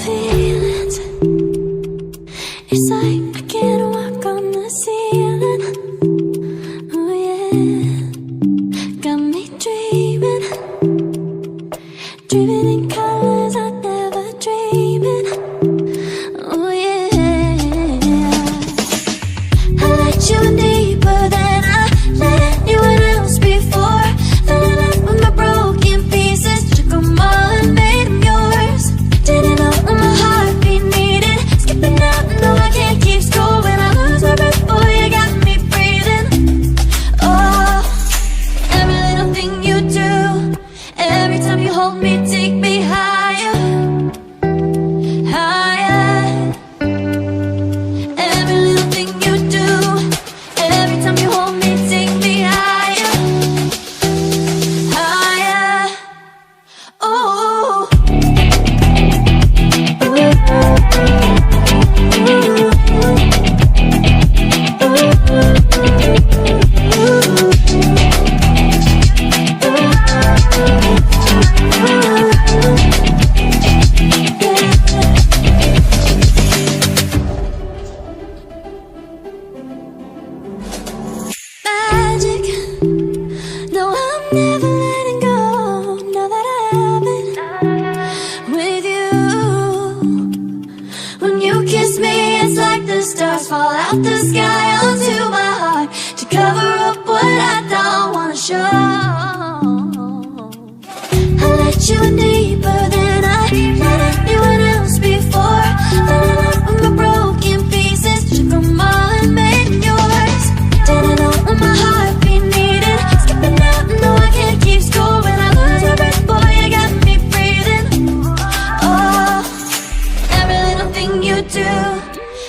feelings. It's like I can't walk on the ceiling. Oh yeah, got me dreaming, dreaming in colors I never dreamed in. Oh yeah, I let you in deeper than I let anyone else before. Fell in love with my broken pieces, took them all and made them yours. Didn't know what my heartbeat needed, skipping out, no I can't keep score. When I lose my breath, boy, you got me breathing. Oh, every little thing you do, every time you hold me, take me higher, higher. Every little thing you do, every time you hold me, take me higher, higher. Oh, magic. No, I'm never letting go. Now that I have it with you. When you kiss me, it's like the stars fall out the sky onto my heart to cover up what I don't wanna show. I let you in deeper than I let anyone else before. Fell in love with my broken pieces, took them all and made them yours. Didn't know what my heartbeat needed, skipping out, no I can't keep score. When I lose my breath, boy, you got me breathing. Oh, every little thing you do,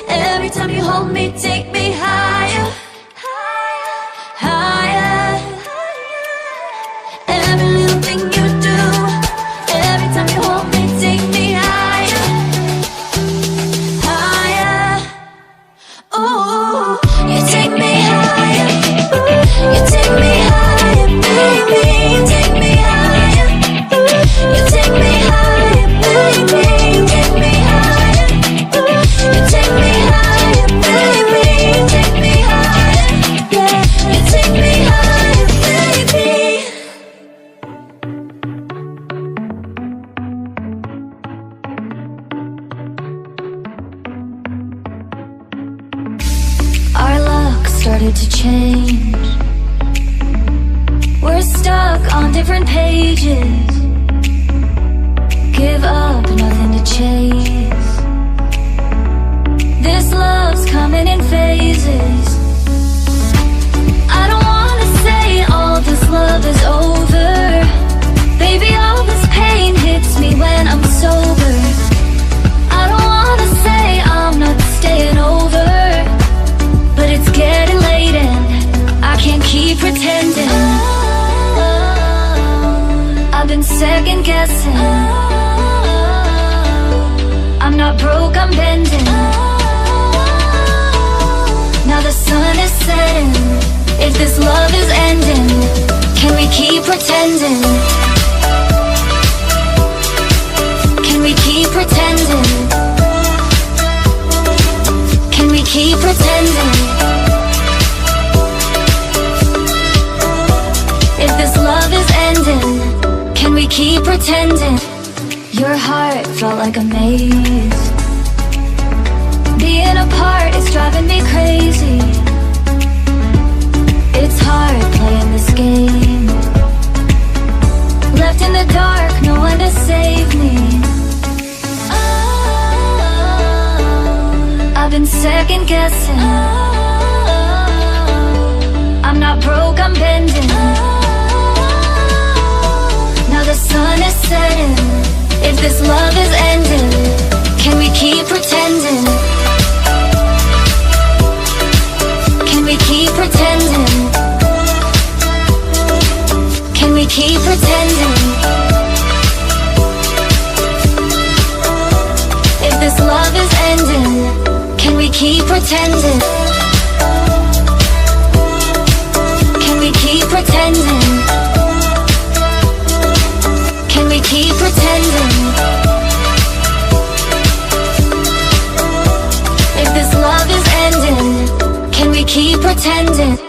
every time you hold me, take me higher, higher. Every little thing you do, every time you hold me, take me higher, higher. Oh, you take me higher, you take me higher, baby, you take me higher, you take me higher, baby, you take me higher, you take me higher, baby, you take me higher, yeah, you take me higher, baby. Our luck started to change. We're stuck on different pages. Give up, nothing to chase. This love's coming in phases. I don't wanna say all this love is over. Baby, all this pain hits me when I'm sober. I don't wanna say I'm not staying over, but it's getting late and I can't keep pretending. I've been second guessing. I'm not broke, I'm bending. Now the sun is setting. If this love is ending, can we keep pretending? Can we keep pretending? Can we keep pretending? If this love is ending, can we keep pretending? Your heart felt like a maze. Being apart is driving me crazy. It's hard playing this game. Left in the dark, no one to save me. I've been second guessing. I'm not broke, I'm bending. Now the sun is setting. If this love is ending, can we keep pretending? Can we keep pretending? Can we keep pretending? If this love is ending, can we keep pretending? Can we keep pretending? Can we keep pretending? pretending.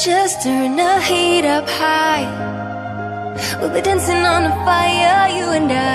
Just turn the heat up high. We'll be dancing on the fire, you and I.